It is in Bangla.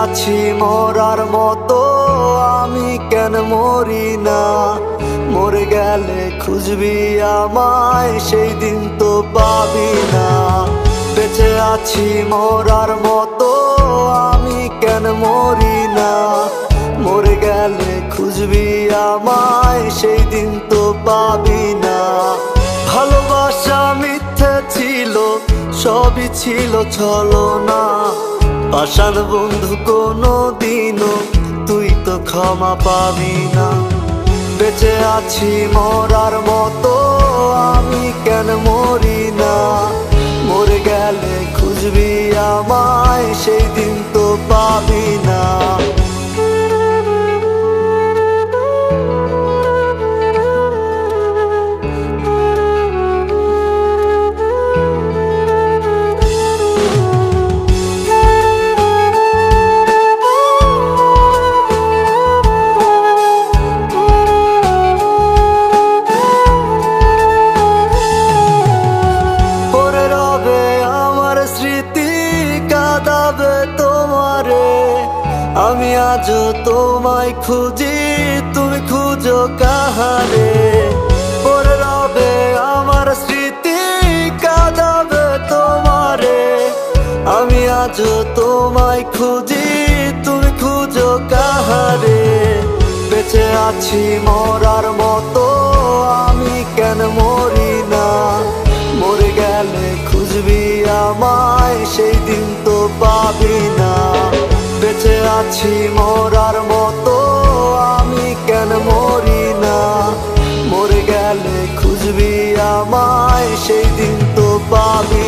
আছি মরার মতো, আমি কেন মরি না? মরে গেলে খুঁজবি আমায়, সেই দিন তো পাবি না। বেঁচে আছি মরার মতো, আমি কেন মরি না? মরে গেলে খুঁজবি আমায়, সেই দিন তো পাবি না। ভালোবাসা মিথ্যে ছিল, সবই ছিল ছলনা। পাষাণ বন্ধু কোনো দিনও তুই তো ক্ষমা পাবি না। বেঁচে আছি মরার মতো, আমি কেন মরি না? মরে গেলে খুঁজবি আমায়, সেই দিন তো পাবি না। কাঁদাবে তোমারে, আমি আজও তোমায় খুঁজি, তুমি খুঁজো কাহারে? পরে রবে আমার স্মৃতি, কাঁদাবে তোমারে, আমি আজও তোমায় খুঁজি, তুমি খুঁজো কাহারে? বেঁচে আছি মরার মতো, আমি কেন মরি না? মরে গেলে খুঁজবি আমায়, সেই দিন তো পাবি না। বেঁচে আছি মরার মতো, আমি কেন মরি না? মরে গেলে খুঁজবি আমায়, সেই দিন তো পাবি